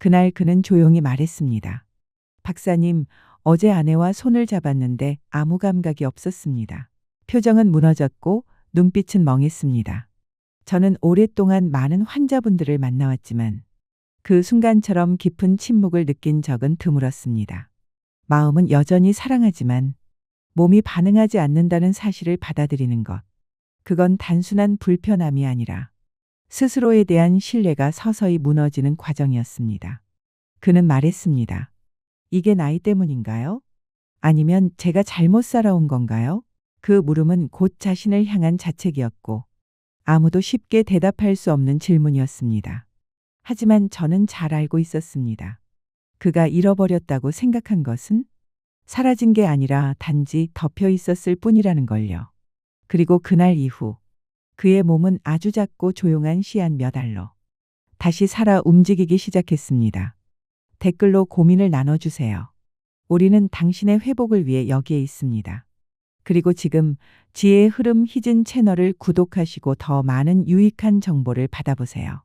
그날 그는 조용히 말했습니다. 박사님, 어제 아내와 손을 잡았는데 아무 감각이 없었습니다. 표정은 무너졌고 눈빛은 멍했습니다. 저는 오랫동안 많은 환자분들을 만나왔지만 그 순간처럼 깊은 침묵을 느낀 적은 드물었습니다. 마음은 여전히 사랑하지만 몸이 반응하지 않는다는 사실을 받아들이는 것. 그건 단순한 불편함이 아니라 스스로에 대한 신뢰가 서서히 무너지는 과정이었습니다. 그는 말했습니다. 이게 나이 때문인가요? 아니면 제가 잘못 살아온 건가요? 그 물음은 곧 자신을 향한 자책이었고 아무도 쉽게 대답할 수 없는 질문이었습니다. 하지만 저는 잘 알고 있었습니다. 그가 잃어버렸다고 생각한 것은 사라진 게 아니라 단지 덮여 있었을 뿐이라는 걸요. 그리고 그날 이후 그의 몸은 아주 작고 조용한 씨앗 몇 알로 다시 살아 움직이기 시작했습니다. 댓글로 고민을 나눠주세요. 우리는 당신의 회복을 위해 여기에 있습니다. 그리고 지금 지혜의 흐름 희진 채널을 구독하시고 더 많은 유익한 정보를 받아보세요.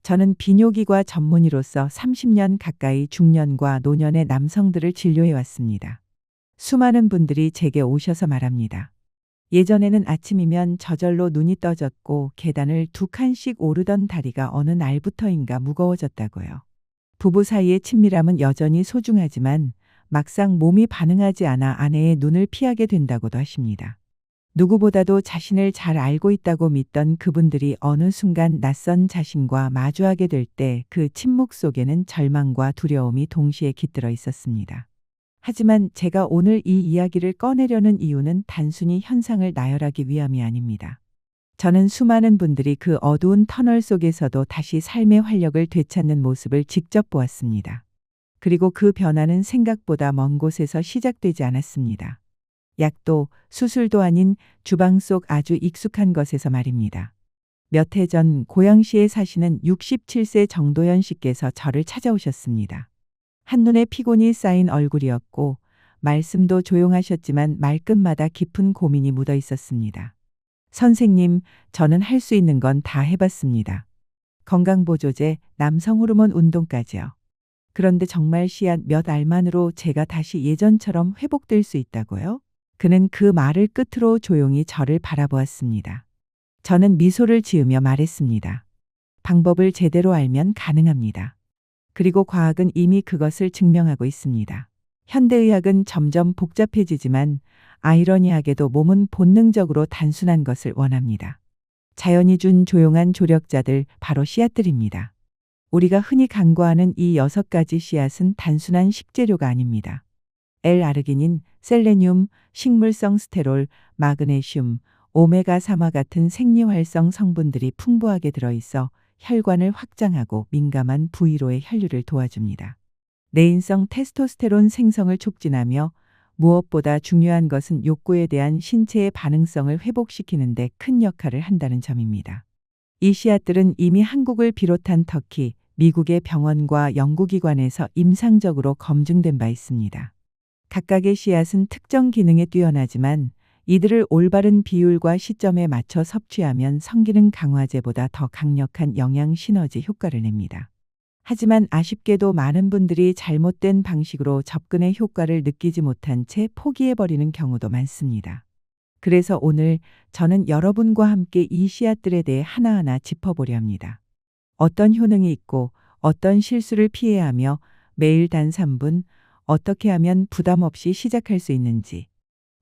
저는 비뇨기과 전문의로서 30년 가까이 중년과 노년의 남성들을 진료해왔습니다. 수많은 분들이 제게 오셔서 말합니다. 예전에는 아침이면 저절로 눈이 떠졌고 계단을 2칸씩 오르던 다리가 어느 날부터인가 무거워졌다고요. 부부 사이의 친밀함은 여전히 소중하지만 막상 몸이 반응하지 않아 아내의 눈을 피하게 된다고도 하십니다. 누구보다도 자신을 잘 알고 있다고 믿던 그분들이 어느 순간 낯선 자신과 마주하게 될 때 그 침묵 속에는 절망과 두려움이 동시에 깃들어 있었습니다. 하지만 제가 오늘 이 이야기를 꺼내려는 이유는 단순히 현상을 나열하기 위함이 아닙니다. 저는 수많은 분들이 그 어두운 터널 속에서도 다시 삶의 활력을 되찾는 모습을 직접 보았습니다. 그리고 그 변화는 생각보다 먼 곳에서 시작되지 않았습니다. 약도 수술도 아닌 주방 속 아주 익숙한 것에서 말입니다. 몇 해 전 고양시에 사시는 67세 정도연 씨께서 저를 찾아오셨습니다. 한눈에 피곤이 쌓인 얼굴이었고 말씀도 조용하셨지만 말끝마다 깊은 고민이 묻어 있었습니다. 선생님, 저는 할 수 있는 건 다 해봤습니다. 건강보조제, 남성 호르몬 운동까지요. 그런데 정말 씨앗 몇 알만으로 제가 다시 예전처럼 회복될 수 있다고요? 그는 그 말을 끝으로 조용히 저를 바라보았습니다. 저는 미소를 지으며 말했습니다. 방법을 제대로 알면 가능합니다. 그리고 과학은 이미 그것을 증명하고 있습니다. 현대의학은 점점 복잡해지지만 아이러니하게도 몸은 본능적으로 단순한 것을 원합니다. 자연이 준 조용한 조력자들, 바로 씨앗들입니다. 우리가 흔히 간과하는 이 6가지 씨앗은 단순한 식재료가 아닙니다. L-아르기닌, 셀레늄, 식물성 스테롤, 마그네슘, 오메가3와 같은 생리활성 성분들이 풍부하게 들어있어 혈관을 확장하고 민감한 부위로의 혈류를 도와줍니다. 내인성 테스토스테론 생성을 촉진하며 무엇보다 중요한 것은 욕구에 대한 신체의 반응성을 회복시키는 데 큰 역할을 한다는 점입니다. 이 씨앗들은 이미 한국을 비롯한 터키, 미국의 병원과 연구기관에서 임상적으로 검증된 바 있습니다. 각각의 씨앗은 특정 기능에 뛰어나지만 이들을 올바른 비율과 시점에 맞춰 섭취하면 성기능 강화제보다 더 강력한 영양 시너지 효과를 냅니다. 하지만 아쉽게도 많은 분들이 잘못된 방식으로 접근의 효과를 느끼지 못한 채 포기해버리는 경우도 많습니다. 그래서 오늘 저는 여러분과 함께 이 씨앗들에 대해 하나하나 짚어보려 합니다. 어떤 효능이 있고 어떤 실수를 피해야 하며 매일 단 3분 어떻게 하면 부담 없이 시작할 수 있는지.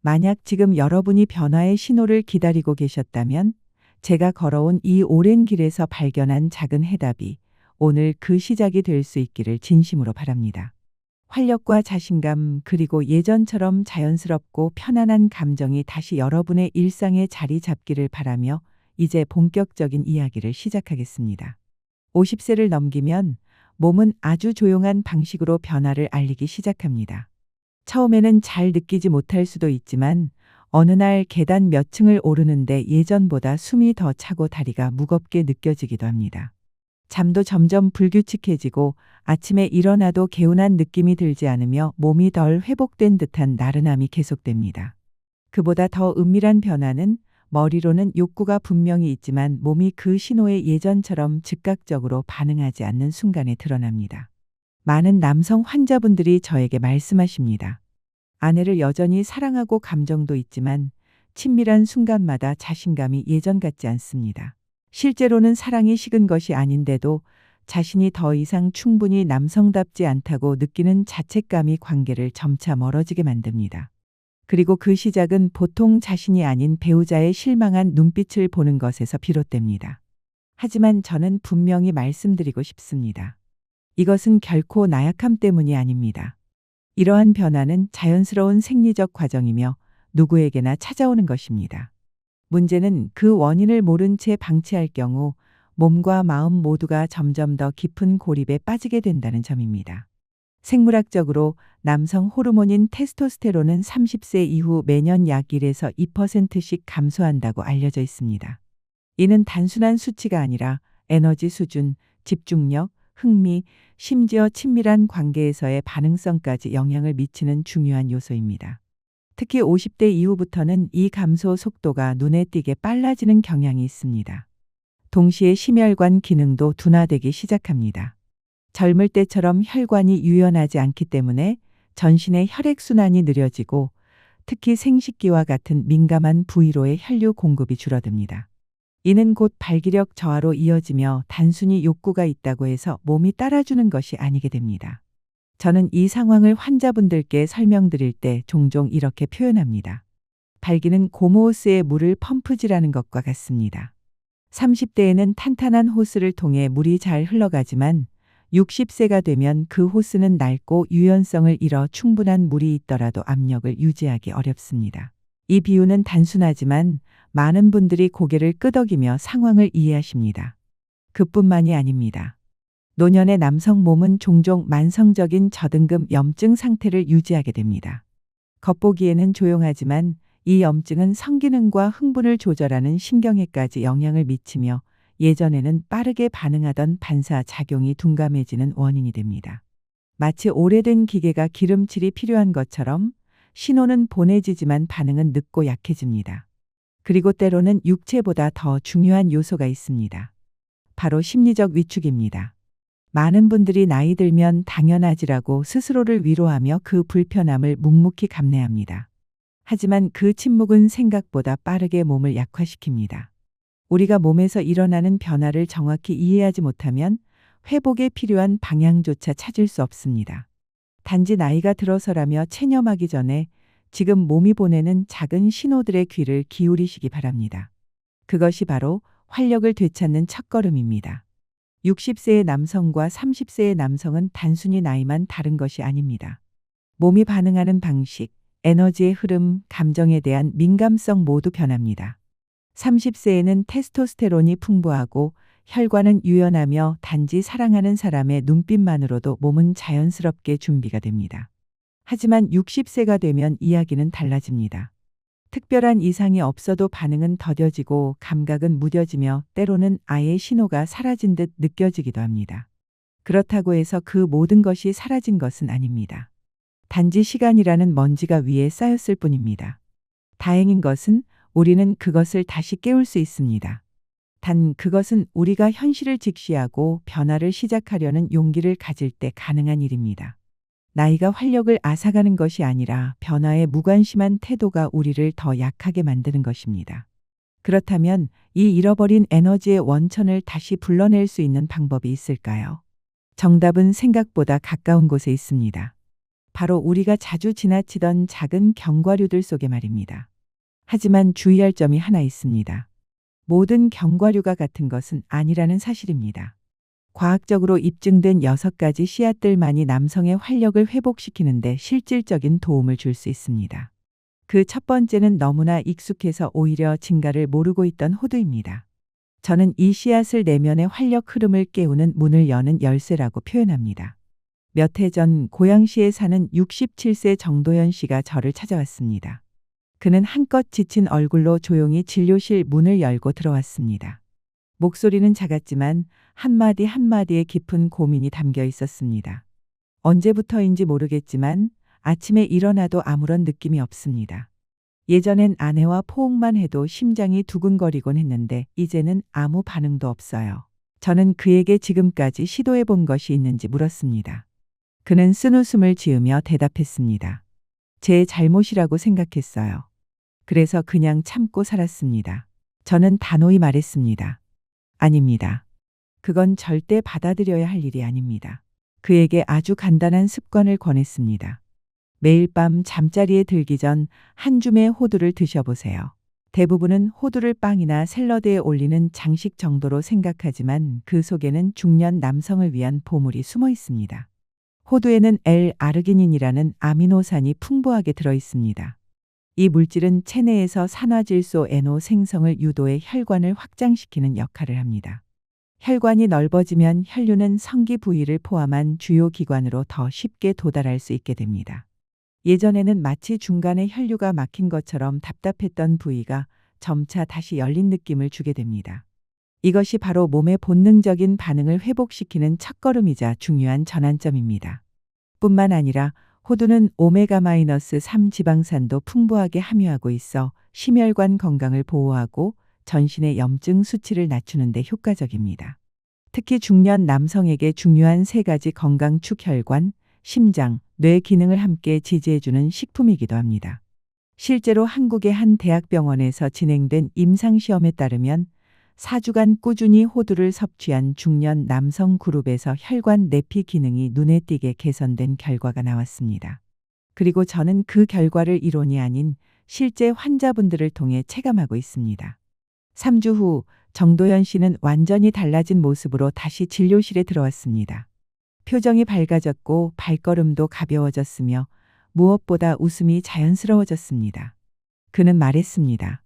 만약 지금 여러분이 변화의 신호를 기다리고 계셨다면 제가 걸어온 이 오랜 길에서 발견한 작은 해답이 오늘 그 시작이 될 수 있기를 진심으로 바랍니다. 활력과 자신감, 그리고 예전처럼 자연스럽고 편안한 감정이 다시 여러분의 일상에 자리 잡기를 바라며 이제 본격적인 이야기를 시작하겠습니다. 50세를 넘기면 몸은 아주 조용한 방식으로 변화를 알리기 시작합니다. 처음에는 잘 느끼지 못할 수도 있지만 어느 날 계단 몇 층을 오르는데 예전보다 숨이 더 차고 다리가 무겁게 느껴지기도 합니다. 잠도 점점 불규칙해지고 아침에 일어나도 개운한 느낌이 들지 않으며 몸이 덜 회복된 듯한 나른함이 계속됩니다. 그보다 더 은밀한 변화는 머리로는 욕구가 분명히 있지만 몸이 그 신호에 예전처럼 즉각적으로 반응하지 않는 순간에 드러납니다. 많은 남성 환자분들이 저에게 말씀하십니다. 아내를 여전히 사랑하고 감정도 있지만 친밀한 순간마다 자신감이 예전 같지 않습니다. 실제로는 사랑이 식은 것이 아닌데도 자신이 더 이상 충분히 남성답지 않다고 느끼는 자책감이 관계를 점차 멀어지게 만듭니다. 그리고 그 시작은 보통 자신이 아닌 배우자의 실망한 눈빛을 보는 것에서 비롯됩니다. 하지만 저는 분명히 말씀드리고 싶습니다. 이것은 결코 나약함 때문이 아닙니다. 이러한 변화는 자연스러운 생리적 과정이며 누구에게나 찾아오는 것입니다. 문제는 그 원인을 모른 채 방치할 경우 몸과 마음 모두가 점점 더 깊은 고립에 빠지게 된다는 점입니다. 생물학적으로 남성 호르몬인 테스토스테론은 30세 이후 매년 약 1에서 2%씩 감소한다고 알려져 있습니다. 이는 단순한 수치가 아니라 에너지 수준, 집중력, 흥미, 심지어 친밀한 관계에서의 반응성까지 영향을 미치는 중요한 요소입니다. 특히 50대 이후부터는 이 감소 속도가 눈에 띄게 빨라지는 경향이 있습니다. 동시에 심혈관 기능도 둔화되기 시작합니다. 젊을 때처럼 혈관이 유연하지 않기 때문에 전신의 혈액순환이 느려지고 특히 생식기와 같은 민감한 부위로의 혈류 공급이 줄어듭니다. 이는 곧 발기력 저하로 이어지며 단순히 욕구가 있다고 해서 몸이 따라주는 것이 아니게 됩니다. 저는 이 상황을 환자분들께 설명드릴 때 종종 이렇게 표현합니다. 발기는 고무호스에 물을 펌프질하는 것과 같습니다. 30대에는 탄탄한 호스를 통해 물이 잘 흘러가지만 60세가 되면 그 호스는 낡고 유연성을 잃어 충분한 물이 있더라도 압력을 유지하기 어렵습니다. 이 비유는 단순하지만 많은 분들이 고개를 끄덕이며 상황을 이해하십니다. 그뿐만이 아닙니다. 노년의 남성 몸은 종종 만성적인 저등급 염증 상태를 유지하게 됩니다. 겉보기에는 조용하지만 이 염증은 성기능과 흥분을 조절하는 신경에까지 영향을 미치며 예전에는 빠르게 반응하던 반사작용이 둔감해지는 원인이 됩니다. 마치 오래된 기계가 기름칠이 필요한 것처럼 신호는 보내지지만 반응은 늦고 약해집니다. 그리고 때로는 육체보다 더 중요한 요소가 있습니다. 바로 심리적 위축입니다. 많은 분들이 나이 들면 당연하지라고 스스로를 위로하며 그 불편함을 묵묵히 감내합니다. 하지만 그 침묵은 생각보다 빠르게 몸을 약화시킵니다. 우리가 몸에서 일어나는 변화를 정확히 이해하지 못하면 회복에 필요한 방향조차 찾을 수 없습니다. 단지 나이가 들어서라며 체념하기 전에 지금 몸이 보내는 작은 신호들의 귀를 기울이시기 바랍니다. 그것이 바로 활력을 되찾는 첫걸음입니다. 60세의 남성과 30세의 남성은 단순히 나이만 다른 것이 아닙니다. 몸이 반응하는 방식, 에너지의 흐름, 감정에 대한 민감성 모두 변합니다. 30세에는 테스토스테론이 풍부하고 혈관은 유연하며 단지 사랑하는 사람의 눈빛만으로도 몸은 자연스럽게 준비가 됩니다. 하지만 60세가 되면 이야기는 달라집니다. 특별한 이상이 없어도 반응은 더뎌지고 감각은 무뎌지며 때로는 아예 신호가 사라진 듯 느껴지기도 합니다. 그렇다고 해서 그 모든 것이 사라진 것은 아닙니다. 단지 시간이라는 먼지가 위에 쌓였을 뿐입니다. 다행인 것은 우리는 그것을 다시 깨울 수 있습니다. 단 그것은 우리가 현실을 직시하고 변화를 시작하려는 용기를 가질 때 가능한 일입니다. 나이가 활력을 앗아가는 것이 아니라 변화에 무관심한 태도가 우리를 더 약하게 만드는 것입니다. 그렇다면 이 잃어버린 에너지의 원천을 다시 불러낼 수 있는 방법이 있을까요? 정답은 생각보다 가까운 곳에 있습니다. 바로 우리가 자주 지나치던 작은 경과류들 속에 말입니다. 하지만 주의할 점이 하나 있습니다. 모든 경과류가 같은 것은 아니라는 사실입니다. 과학적으로 입증된 6가지 씨앗들만이 남성의 활력을 회복시키는데 실질적인 도움을 줄 수 있습니다. 그 첫 번째는 너무나 익숙해서 오히려 증가를 모르고 있던 호두입니다. 저는 이 씨앗을 내면의 활력 흐름을 깨우는 문을 여는 열쇠라고 표현합니다. 몇 해 전 고양시에 사는 67세 정도현 씨가 저를 찾아왔습니다. 그는 한껏 지친 얼굴로 조용히 진료실 문을 열고 들어왔습니다. 목소리는 작았지만 한마디 한마디에 깊은 고민이 담겨 있었습니다. 언제부터인지 모르겠지만 아침에 일어나도 아무런 느낌이 없습니다. 예전엔 아내와 포옹만 해도 심장이 두근거리곤 했는데 이제는 아무 반응도 없어요. 저는 그에게 지금까지 시도해 본 것이 있는지 물었습니다. 그는 쓴웃음을 지으며 대답했습니다. 제 잘못이라고 생각했어요. 그래서 그냥 참고 살았습니다. 저는 단호히 말했습니다. 아닙니다. 그건 절대 받아들여야 할 일이 아닙니다. 그에게 아주 간단한 습관을 권했습니다. 매일 밤 잠자리에 들기 전 한 줌의 호두를 드셔보세요. 대부분은 호두를 빵이나 샐러드에 올리는 장식 정도로 생각하지만 그 속에는 중년 남성을 위한 보물이 숨어 있습니다. 호두에는 L-아르기닌이라는 아미노산이 풍부하게 들어 있습니다. 이 물질은 체내에서 산화질소 NO 생성을 유도해 혈관을 확장시키는 역할을 합니다. 혈관이 넓어지면 혈류는 성기 부위를 포함한 주요 기관으로 더 쉽게 도달할 수 있게 됩니다. 예전에는 마치 중간에 혈류가 막힌 것처럼 답답했던 부위가 점차 다시 열린 느낌을 주게 됩니다. 이것이 바로 몸의 본능적인 반응을 회복시키는 첫걸음이자 중요한 전환점입니다. 뿐만 아니라 호두는 오메가-3 지방산도 풍부하게 함유하고 있어 심혈관 건강을 보호하고 전신의 염증 수치를 낮추는 데 효과적입니다. 특히 중년 남성에게 중요한 세 가지 건강축 혈관, 심장, 뇌 기능을 함께 지지해주는 식품이기도 합니다. 실제로 한국의 한 대학병원에서 진행된 임상시험에 따르면 4주간 꾸준히 호두를 섭취한 중년 남성 그룹에서 혈관 내피 기능이 눈에 띄게 개선된 결과가 나왔습니다. 그리고 저는 그 결과를 이론이 아닌 실제 환자분들을 통해 체감하고 있습니다. 3주 후 정도현 씨는 완전히 달라진 모습으로 다시 진료실에 들어왔습니다. 표정이 밝아졌고 발걸음도 가벼워졌으며 무엇보다 웃음이 자연스러워졌습니다. 그는 말했습니다.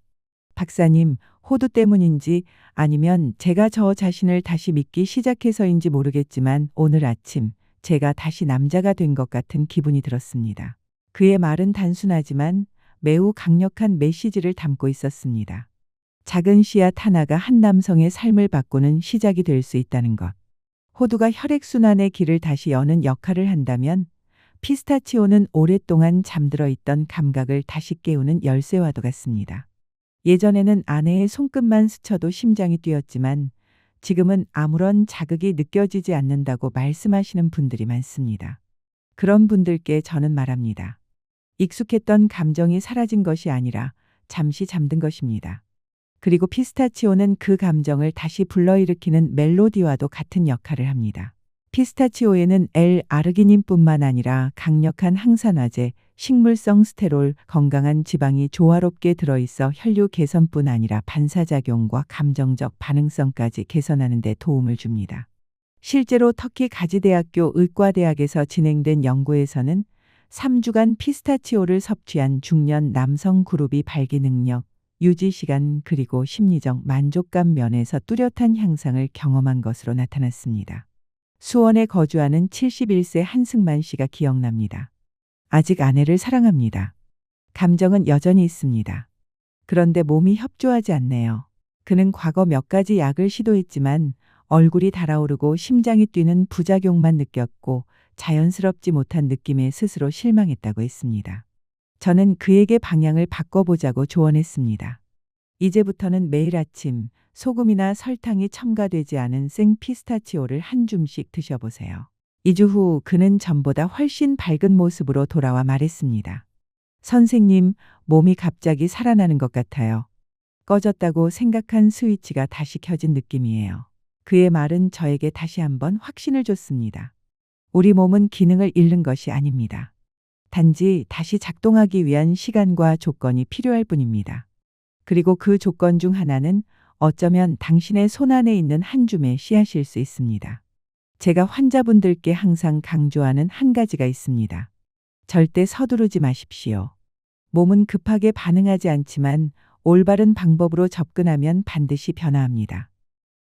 박사님, 호두 때문인지 아니면 제가 저 자신을 다시 믿기 시작해서인지 모르겠지만 오늘 아침 제가 다시 남자가 된 것 같은 기분이 들었습니다. 그의 말은 단순하지만 매우 강력한 메시지를 담고 있었습니다. 작은 씨앗 하나가 한 남성의 삶을 바꾸는 시작이 될 수 있다는 것. 호두가 혈액순환의 길을 다시 여는 역할을 한다면 피스타치오는 오랫동안 잠들어 있던 감각을 다시 깨우는 열쇠와도 같습니다. 예전에는 아내의 손끝만 스쳐도 심장이 뛰었지만 지금은 아무런 자극이 느껴지지 않는다고 말씀하시는 분들이 많습니다. 그런 분들께 저는 말합니다. 익숙했던 감정이 사라진 것이 아니라 잠시 잠든 것입니다. 그리고 피스타치오는 그 감정을 다시 불러일으키는 멜로디와도 같은 역할을 합니다. 피스타치오에는 L-아르기닌뿐만 아니라 강력한 항산화제, 식물성 스테롤, 건강한 지방이 조화롭게 들어있어 혈류 개선뿐 아니라 반사작용과 감정적 반응성까지 개선하는 데 도움을 줍니다. 실제로 터키 가지대학교 의과대학에서 진행된 연구에서는 3주간 피스타치오를 섭취한 중년 남성 그룹이 발기 능력, 유지 시간 그리고 심리적 만족감 면에서 뚜렷한 향상을 경험한 것으로 나타났습니다. 수원에 거주하는 71세 한승만 씨가 기억납니다. 아직 아내를 사랑합니다. 감정은 여전히 있습니다. 그런데 몸이 협조하지 않네요. 그는 과거 몇 가지 약을 시도했지만 얼굴이 달아오르고 심장이 뛰는 부작용만 느꼈고 자연스럽지 못한 느낌에 스스로 실망했다고 했습니다. 저는 그에게 방향을 바꿔보자고 조언했습니다. 이제부터는 매일 아침 소금이나 설탕이 첨가되지 않은 생 피스타치오를 한 줌씩 드셔보세요. 2주 후 그는 전보다 훨씬 밝은 모습으로 돌아와 말했습니다. 선생님, 몸이 갑자기 살아나는 것 같아요. 꺼졌다고 생각한 스위치가 다시 켜진 느낌이에요. 그의 말은 저에게 다시 한번 확신을 줬습니다. 우리 몸은 기능을 잃는 것이 아닙니다. 단지 다시 작동하기 위한 시간과 조건이 필요할 뿐입니다. 그리고 그 조건 중 하나는 어쩌면 당신의 손안에 있는 한 줌의 씨앗일 수 있습니다. 제가 환자분들께 항상 강조하는 한 가지가 있습니다. 절대 서두르지 마십시오. 몸은 급하게 반응하지 않지만 올바른 방법으로 접근하면 반드시 변화합니다.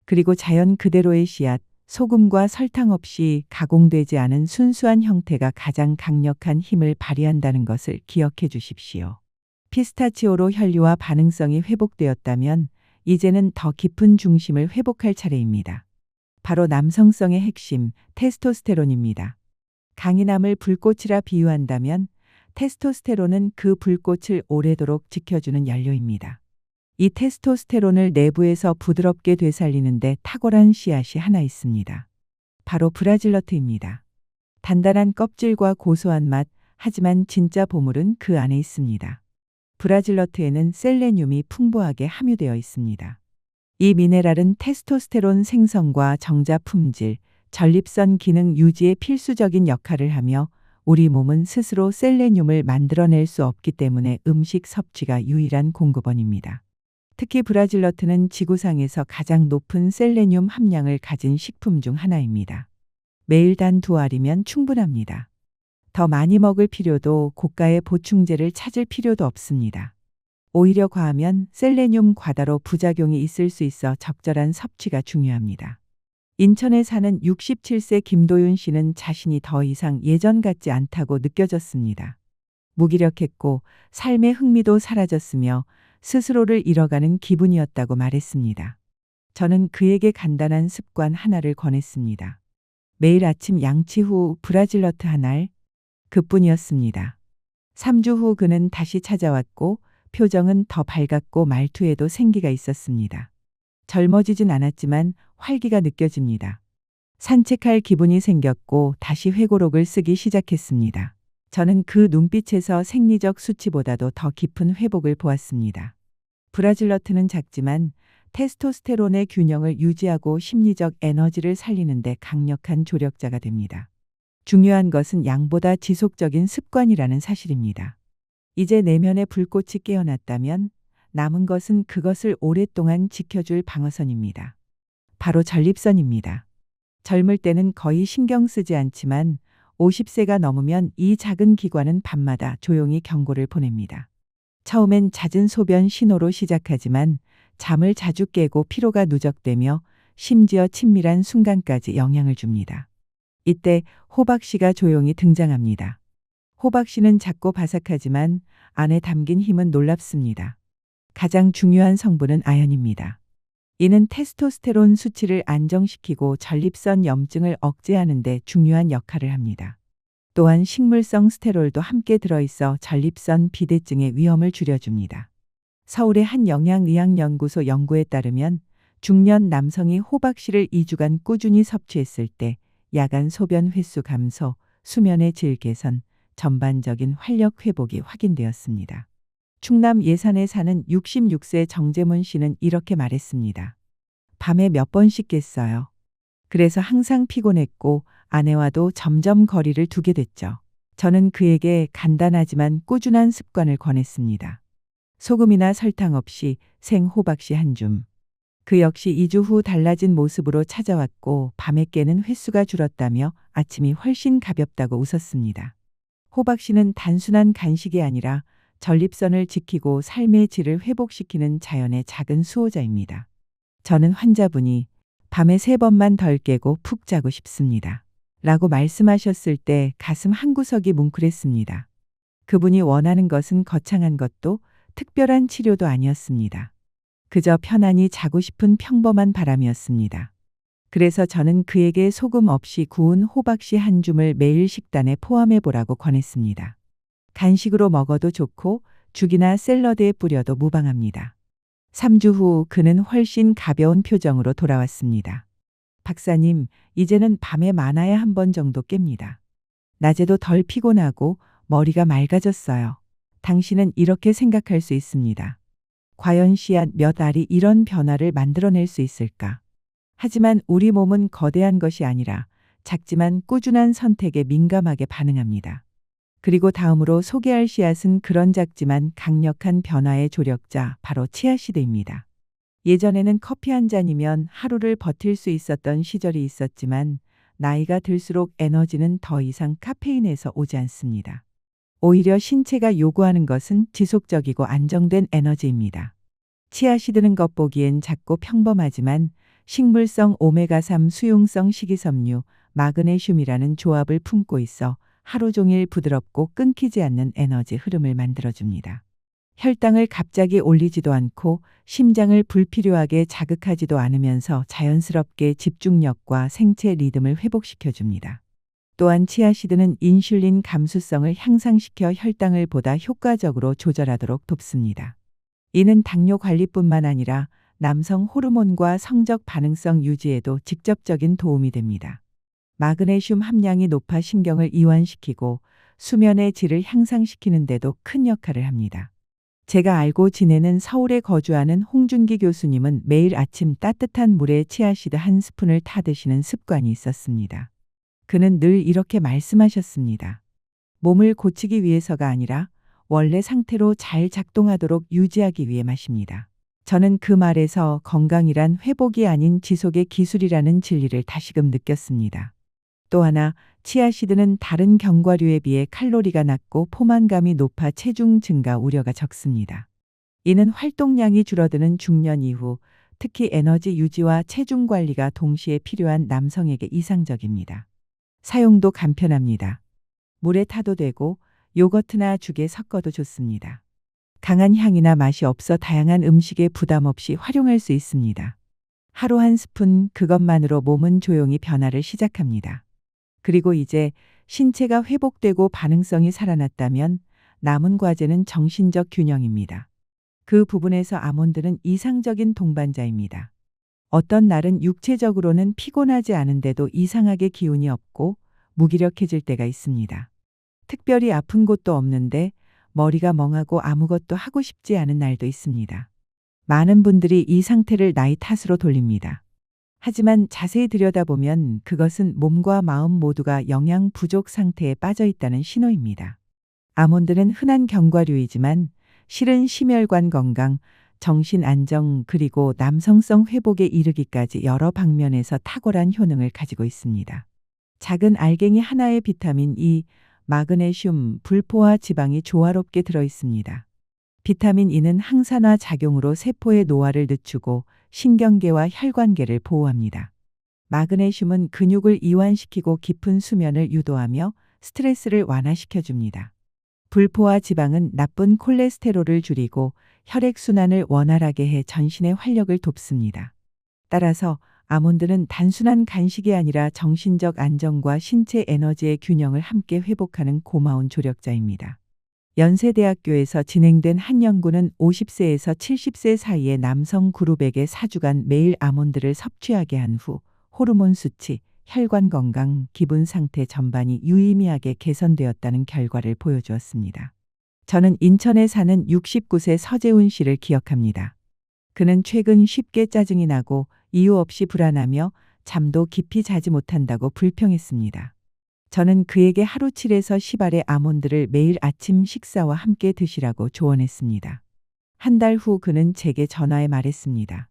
그리고 자연 그대로의 씨앗, 소금과 설탕 없이 가공되지 않은 순수한 형태가 가장 강력한 힘을 발휘한다는 것을 기억해 주십시오. 피스타치오로 혈류와 반응성이 회복되었다면 이제는 더 깊은 중심을 회복할 차례입니다. 바로 남성성의 핵심, 테스토스테론입니다. 강인함을 불꽃이라 비유한다면 테스토스테론은 그 불꽃을 오래도록 지켜주는 연료입니다. 이 테스토스테론을 내부에서 부드럽게 되살리는데 탁월한 씨앗이 하나 있습니다. 바로 브라질너트입니다. 단단한 껍질과 고소한 맛, 하지만 진짜 보물은 그 안에 있습니다. 브라질너트에는 셀레늄이 풍부하게 함유되어 있습니다. 이 미네랄은 테스토스테론 생성과 정자 품질, 전립선 기능 유지에 필수적인 역할을 하며 우리 몸은 스스로 셀레늄을 만들어낼 수 없기 때문에 음식 섭취가 유일한 공급원입니다. 특히 브라질너트는 지구상에서 가장 높은 셀레늄 함량을 가진 식품 중 하나입니다. 매일 단 2알이면 충분합니다. 더 많이 먹을 필요도 고가의 보충제를 찾을 필요도 없습니다. 오히려 과하면 셀레늄 과다로 부작용이 있을 수 있어 적절한 섭취가 중요합니다. 인천에 사는 67세 김도윤 씨는 자신이 더 이상 예전 같지 않다고 느껴졌습니다. 무기력했고 삶의 흥미도 사라졌으며 스스로를 잃어가는 기분이었다고 말했습니다. 저는 그에게 간단한 습관 하나를 권했습니다. 매일 아침 양치 후 브라질너트 한 알, 그뿐이었습니다. 3주 후 그는 다시 찾아왔고 표정은 더 밝았고 말투에도 생기가 있었습니다. 젊어지진 않았지만 활기가 느껴집니다. 산책할 기분이 생겼고 다시 회고록을 쓰기 시작했습니다. 저는 그 눈빛에서 생리적 수치보다도 더 깊은 회복을 보았습니다. 브라질너트는 작지만 테스토스테론의 균형을 유지하고 심리적 에너지를 살리는 데 강력한 조력자가 됩니다. 중요한 것은 양보다 지속적인 습관이라는 사실입니다. 이제 내면의 불꽃이 깨어났다면 남은 것은 그것을 오랫동안 지켜줄 방어선입니다. 바로 전립선입니다. 젊을 때는 거의 신경 쓰지 않지만 50세가 넘으면 이 작은 기관은 밤마다 조용히 경고를 보냅니다. 처음엔 잦은 소변 신호로 시작하지만 잠을 자주 깨고 피로가 누적되며 심지어 친밀한 순간까지 영향을 줍니다. 이때 호박씨가 조용히 등장합니다. 호박씨는 작고 바삭하지만 안에 담긴 힘은 놀랍습니다. 가장 중요한 성분은 아연입니다. 이는 테스토스테론 수치를 안정시키고 전립선 염증을 억제하는 데 중요한 역할을 합니다. 또한 식물성 스테롤도 함께 들어있어 전립선 비대증의 위험을 줄여줍니다. 서울의 한 영양의학연구소 연구에 따르면 중년 남성이 호박씨를 2주간 꾸준히 섭취했을 때 야간 소변 횟수 감소, 수면의 질 개선, 전반적인 활력 회복이 확인되었습니다. 충남 예산에 사는 66세 정재문 씨는 이렇게 말했습니다. 밤에 몇 번씩 깼어요. 그래서 항상 피곤했고 아내와도 점점 거리를 두게 됐죠. 저는 그에게 간단하지만 꾸준한 습관을 권했습니다. 소금이나 설탕 없이 생호박씨 한 줌. 그 역시 2주 후 달라진 모습으로 찾아왔고 밤에 깨는 횟수가 줄었다며 아침이 훨씬 가볍다고 웃었습니다. 호박씨는 단순한 간식이 아니라 전립선을 지키고 삶의 질을 회복시키는 자연의 작은 수호자입니다. 저는 환자분이 밤에 3번만 덜 깨고 푹 자고 싶습니다. 라고 말씀하셨을 때 가슴 한구석이 뭉클했습니다. 그분이 원하는 것은 거창한 것도 특별한 치료도 아니었습니다. 그저 편안히 자고 싶은 평범한 바람이었습니다. 그래서 저는 그에게 소금 없이 구운 호박씨 한 줌을 매일 식단에 포함해 보라고 권했습니다. 간식으로 먹어도 좋고 죽이나 샐러드에 뿌려도 무방합니다. 3주 후 그는 훨씬 가벼운 표정으로 돌아왔습니다. 박사님, 이제는 밤에 많아야 한 번 정도 깹니다. 낮에도 덜 피곤하고 머리가 맑아졌어요. 당신은 이렇게 생각할 수 있습니다. 과연 씨앗 몇 알이 이런 변화를 만들어낼 수 있을까? 하지만 우리 몸은 거대한 것이 아니라 작지만 꾸준한 선택에 민감하게 반응합니다. 그리고 다음으로 소개할 씨앗은 그런 작지만 강력한 변화의 조력자, 바로 치아시드입니다. 예전에는 커피 한 잔이면 하루를 버틸 수 있었던 시절이 있었지만 나이가 들수록 에너지는 더 이상 카페인에서 오지 않습니다. 오히려 신체가 요구하는 것은 지속적이고 안정된 에너지입니다. 치아시드는 겉보기엔 작고 평범하지만 식물성 오메가3 수용성 식이섬유, 마그네슘이라는 조합을 품고 있어 하루 종일 부드럽고 끊기지 않는 에너지 흐름을 만들어줍니다. 혈당을 갑자기 올리지도 않고 심장을 불필요하게 자극하지도 않으면서 자연스럽게 집중력과 생체 리듬을 회복시켜줍니다. 또한 치아시드는 인슐린 감수성을 향상시켜 혈당을 보다 효과적으로 조절하도록 돕습니다. 이는 당뇨 관리뿐만 아니라 남성 호르몬과 성적 반응성 유지에도 직접적인 도움이 됩니다. 마그네슘 함량이 높아 신경을 이완시키고 수면의 질을 향상시키는 데도 큰 역할을 합니다. 제가 알고 지내는 서울에 거주하는 홍준기 교수님은 매일 아침 따뜻한 물에 치아씨드 한 스푼을 타드시는 습관이 있었습니다. 그는 늘 이렇게 말씀하셨습니다. 몸을 고치기 위해서가 아니라 원래 상태로 잘 작동하도록 유지하기 위해 마십니다. 저는 그 말에서 건강이란 회복이 아닌 지속의 기술이라는 진리를 다시금 느꼈습니다. 또 하나, 치아씨드는 다른 견과류에 비해 칼로리가 낮고 포만감이 높아 체중 증가 우려가 적습니다. 이는 활동량이 줄어드는 중년 이후 특히 에너지 유지와 체중 관리가 동시에 필요한 남성에게 이상적입니다. 사용도 간편합니다. 물에 타도 되고 요거트나 죽에 섞어도 좋습니다. 강한 향이나 맛이 없어 다양한 음식에 부담 없이 활용할 수 있습니다. 하루 한 스푼, 그것만으로 몸은 조용히 변화를 시작합니다. 그리고 이제 신체가 회복되고 반응성이 살아났다면 남은 과제는 정신적 균형입니다. 그 부분에서 아몬드는 이상적인 동반자입니다. 어떤 날은 육체적으로는 피곤하지 않은데도 이상하게 기운이 없고 무기력해질 때가 있습니다. 특별히 아픈 곳도 없는데 머리가 멍하고 아무것도 하고 싶지 않은 날도 있습니다. 많은 분들이 이 상태를 나이 탓으로 돌립니다. 하지만 자세히 들여다보면 그것은 몸과 마음 모두가 영양 부족 상태에 빠져 있다는 신호입니다. 아몬드는 흔한 견과류이지만 실은 심혈관 건강, 정신 안정 그리고 남성성 회복에 이르기까지 여러 방면에서 탁월한 효능을 가지고 있습니다. 작은 알갱이 하나에 비타민 E, 마그네슘, 불포화 지방이 조화롭게 들어 있습니다. 비타민 E는 항산화 작용으로 세포의 노화를 늦추고 신경계와 혈관계를 보호합니다. 마그네슘은 근육을 이완시키고 깊은 수면을 유도하며 스트레스를 완화시켜줍니다. 불포화 지방은 나쁜 콜레스테롤을 줄이고 혈액순환을 원활하게 해 전신의 활력을 돕습니다. 따라서 아몬드는 단순한 간식이 아니라 정신적 안정과 신체 에너지의 균형을 함께 회복하는 고마운 조력자입니다. 연세대학교에서 진행된 한 연구는 50세에서 70세 사이의 남성 그룹에게 4주간 매일 아몬드를 섭취하게 한 후 호르몬 수치, 혈관 건강, 기분 상태 전반이 유의미하게 개선되었다는 결과를 보여주었습니다. 저는 인천에 사는 69세 서재훈 씨를 기억합니다. 그는 최근 쉽게 짜증이 나고 이유 없이 불안하며 잠도 깊이 자지 못한다고 불평했습니다. 저는 그에게 하루 7에서 10알의 아몬드를 매일 아침 식사와 함께 드시라고 조언했습니다. 한 달 후 그는 제게 전화해 말했습니다.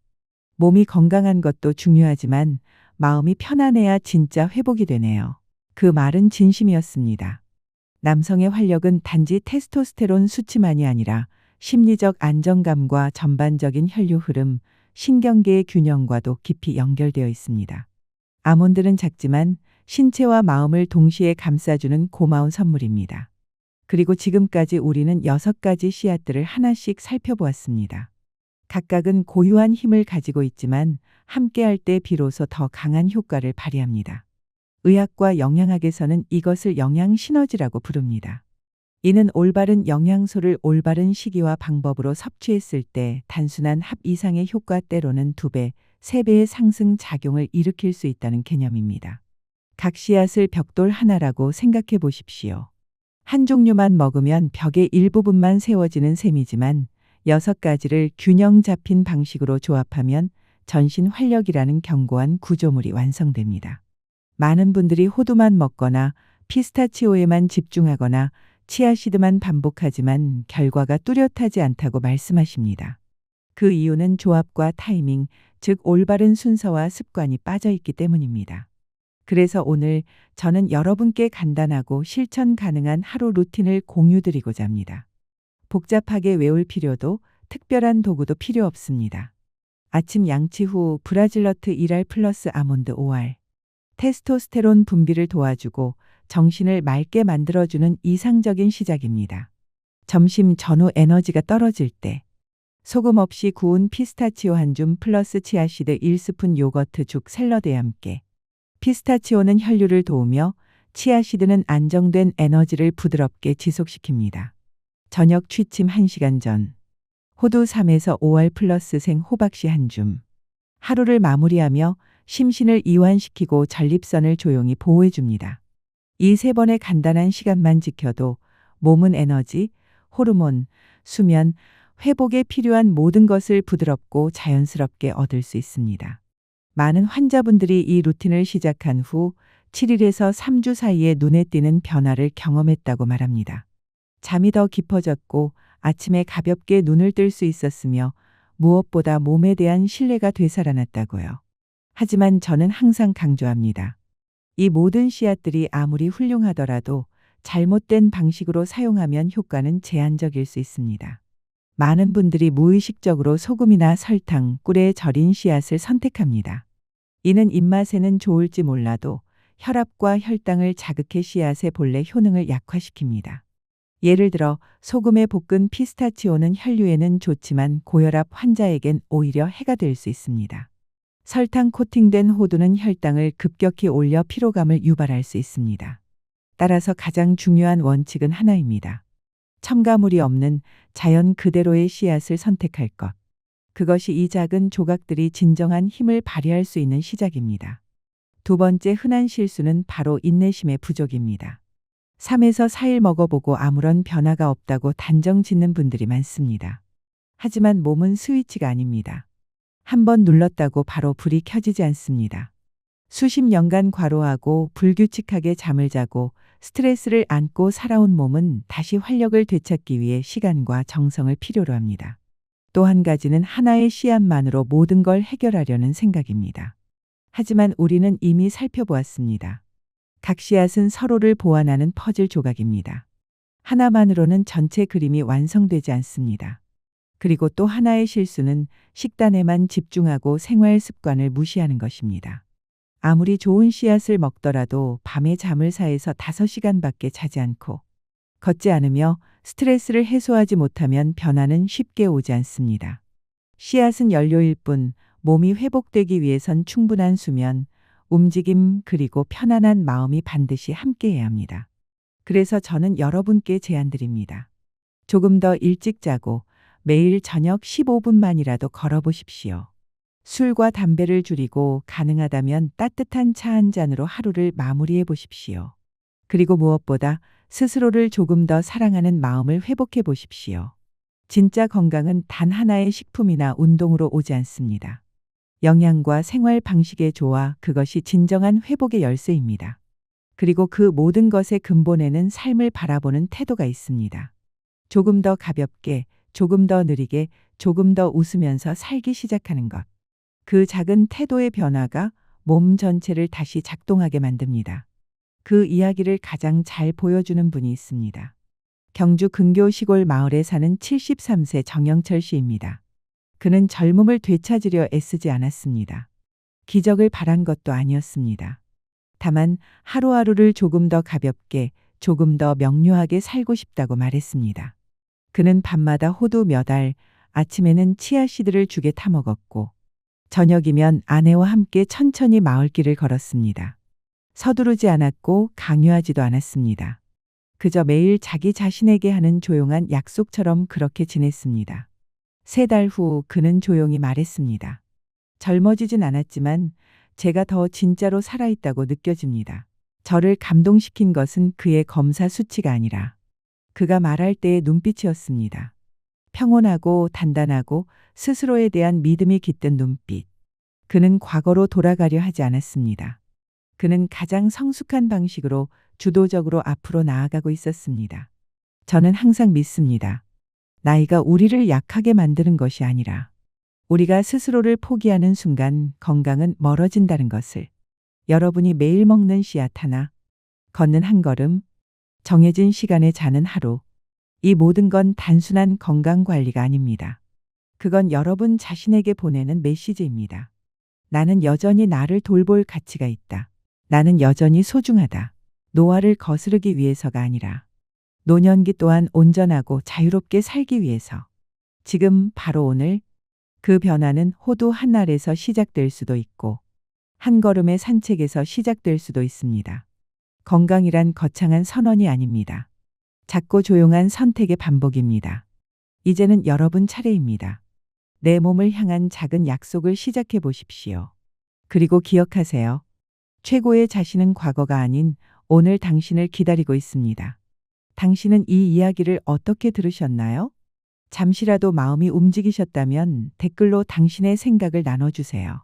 몸이 건강한 것도 중요하지만 마음이 편안해야 진짜 회복이 되네요. 그 말은 진심이었습니다. 남성의 활력은 단지 테스토스테론 수치만이 아니라 심리적 안정감과 전반적인 혈류 흐름, 신경계의 균형과도 깊이 연결되어 있습니다. 아몬드는 작지만 신체와 마음을 동시에 감싸주는 고마운 선물입니다. 그리고 지금까지 우리는 6가지 씨앗들을 하나씩 살펴보았습니다. 각각은 고유한 힘을 가지고 있지만 함께할 때 비로소 더 강한 효과를 발휘합니다. 의학과 영양학에서는 이것을 영양 시너지라고 부릅니다. 이는 올바른 영양소를 올바른 시기와 방법으로 섭취했을 때 단순한 합 이상의 효과 때로는 2배, 3배의 상승 작용을 일으킬 수 있다는 개념입니다. 각 씨앗을 벽돌 하나라고 생각해 보십시오. 한 종류만 먹으면 벽의 일부분만 세워지는 셈이지만 6가지를 균형 잡힌 방식으로 조합하면 전신 활력이라는 견고한 구조물이 완성됩니다. 많은 분들이 호두만 먹거나 피스타치오에만 집중하거나 치아씨드만 반복하지만 결과가 뚜렷하지 않다고 말씀하십니다. 그 이유는 조합과 타이밍, 즉 올바른 순서와 습관이 빠져 있기 때문입니다. 그래서 오늘 저는 여러분께 간단하고 실천 가능한 하루 루틴을 공유드리고자 합니다. 복잡하게 외울 필요도 특별한 도구도 필요 없습니다. 아침 양치 후 브라질너트 1알 플러스 아몬드 5알. 테스토스테론 분비를 도와주고 정신을 맑게 만들어주는 이상적인 시작입니다. 점심 전후 에너지가 떨어질 때 소금 없이 구운 피스타치오 한 줌 플러스 치아씨드 1스푼 요거트 죽 샐러드에 함께. 피스타치오는 혈류를 도우며 치아씨드는 안정된 에너지를 부드럽게 지속시킵니다. 저녁 취침 1시간 전. 호두 3에서 5알 플러스 생 호박씨 한 줌. 하루를 마무리하며 심신을 이완시키고 전립선을 조용히 보호해 줍니다. 이 3번의 간단한 시간만 지켜도 몸은 에너지, 호르몬, 수면, 회복에 필요한 모든 것을 부드럽고 자연스럽게 얻을 수 있습니다. 많은 환자분들이 이 루틴을 시작한 후 7일에서 3주 사이에 눈에 띄는 변화를 경험했다고 말합니다. 잠이 더 깊어졌고 아침에 가볍게 눈을 뜰 수 있었으며 무엇보다 몸에 대한 신뢰가 되살아났다고요. 하지만 저는 항상 강조합니다. 이 모든 씨앗들이 아무리 훌륭하더라도 잘못된 방식으로 사용하면 효과는 제한적일 수 있습니다. 많은 분들이 무의식적으로 소금이나 설탕, 꿀에 절인 씨앗을 선택합니다. 이는 입맛에는 좋을지 몰라도 혈압과 혈당을 자극해 씨앗의 본래 효능을 약화시킵니다. 예를 들어 소금에 볶은 피스타치오는 혈류에는 좋지만 고혈압 환자에겐 오히려 해가 될 수 있습니다. 설탕 코팅된 호두는 혈당을 급격히 올려 피로감을 유발할 수 있습니다. 따라서 가장 중요한 원칙은 하나입니다. 첨가물이 없는 자연 그대로의 씨앗을 선택할 것. 그것이 이 작은 조각들이 진정한 힘을 발휘할 수 있는 시작입니다. 2번째 흔한 실수는 바로 인내심의 부족입니다. 3에서 4일 먹어보고 아무런 변화가 없다고 단정 짓는 분들이 많습니다. 하지만 몸은 스위치가 아닙니다. 한번 눌렀다고 바로 불이 켜지지 않습니다. 수십 년간 과로하고 불규칙하게 잠을 자고 스트레스를 안고 살아온 몸은 다시 활력을 되찾기 위해 시간과 정성을 필요로 합니다. 또 한 가지는 하나의 씨앗만으로 모든 걸 해결하려는 생각입니다. 하지만 우리는 이미 살펴보았습니다. 각 씨앗은 서로를 보완하는 퍼즐 조각입니다. 하나만으로는 전체 그림이 완성되지 않습니다. 그리고 또 하나의 실수는 식단에만 집중하고 생활 습관을 무시하는 것입니다. 아무리 좋은 씨앗을 먹더라도 밤에 잠을 사이에서 5시간밖에 자지 않고 걷지 않으며 스트레스를 해소하지 못하면 변화는 쉽게 오지 않습니다. 씨앗은 연료일 뿐 몸이 회복되기 위해선 충분한 수면, 움직임 그리고 편안한 마음이 반드시 함께해야 합니다. 그래서 저는 여러분께 제안드립니다. 조금 더 일찍 자고 매일 저녁 15분만이라도 걸어보십시오. 술과 담배를 줄이고 가능하다면 따뜻한 차 한 잔으로 하루를 마무리해 보십시오. 그리고 무엇보다 스스로를 조금 더 사랑하는 마음을 회복해 보십시오. 진짜 건강은 단 하나의 식품이나 운동으로 오지 않습니다. 영양과 생활 방식의 조화, 그것이 진정한 회복의 열쇠입니다. 그리고 그 모든 것의 근본에는 삶을 바라보는 태도가 있습니다. 조금 더 가볍게, 조금 더 느리게, 조금 더 웃으면서 살기 시작하는 것. 그 작은 태도의 변화가 몸 전체를 다시 작동하게 만듭니다. 그 이야기를 가장 잘 보여주는 분이 있습니다. 경주 근교 시골 마을에 사는 73세 정영철 씨입니다. 그는 젊음을 되찾으려 애쓰지 않았습니다. 기적을 바란 것도 아니었습니다. 다만 하루하루를 조금 더 가볍게, 조금 더 명료하게 살고 싶다고 말했습니다. 그는 밤마다 호두 몇 알, 아침에는 치아씨드를 죽에 타먹었고 저녁이면 아내와 함께 천천히 마을길을 걸었습니다. 서두르지 않았고 강요하지도 않았습니다. 그저 매일 자기 자신에게 하는 조용한 약속처럼 그렇게 지냈습니다. 3달 후 그는 조용히 말했습니다. 젊어지진 않았지만 제가 더 진짜로 살아있다고 느껴집니다. 저를 감동시킨 것은 그의 검사 수치가 아니라 그가 말할 때의 눈빛이었습니다. 평온하고 단단하고 스스로에 대한 믿음이 깃든 눈빛. 그는 과거로 돌아가려 하지 않았습니다. 그는 가장 성숙한 방식으로 주도적으로 앞으로 나아가고 있었습니다. 저는 항상 믿습니다. 나이가 우리를 약하게 만드는 것이 아니라 우리가 스스로를 포기하는 순간 건강은 멀어진다는 것을. 여러분이 매일 먹는 씨앗 하나, 걷는 한 걸음, 정해진 시간에 자는 하루, 이 모든 건 단순한 건강 관리가 아닙니다. 그건 여러분 자신에게 보내는 메시지입니다. 나는 여전히 나를 돌볼 가치가 있다. 나는 여전히 소중하다. 노화를 거스르기 위해서가 아니라 노년기 또한 온전하고 자유롭게 살기 위해서. 지금 바로 오늘 그 변화는 호두 한 알에서 시작될 수도 있고 한 걸음의 산책에서 시작될 수도 있습니다. 건강이란 거창한 선언이 아닙니다. 작고 조용한 선택의 반복입니다. 이제는 여러분 차례입니다. 내 몸을 향한 작은 약속을 시작해 보십시오. 그리고 기억하세요. 최고의 자신은 과거가 아닌 오늘 당신을 기다리고 있습니다. 당신은 이 이야기를 어떻게 들으셨나요? 잠시라도 마음이 움직이셨다면 댓글로 당신의 생각을 나눠주세요.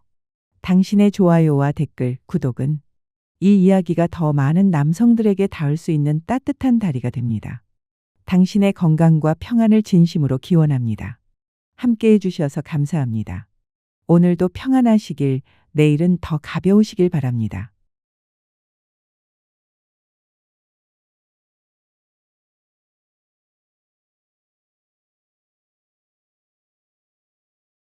당신의 좋아요와 댓글, 구독은 이 이야기가 더 많은 남성들에게 닿을 수 있는 따뜻한 다리가 됩니다. 당신의 건강과 평안을 진심으로 기원합니다. 함께 해주셔서 감사합니다. 오늘도 평안하시길, 내일은 더 가벼우시길 바랍니다.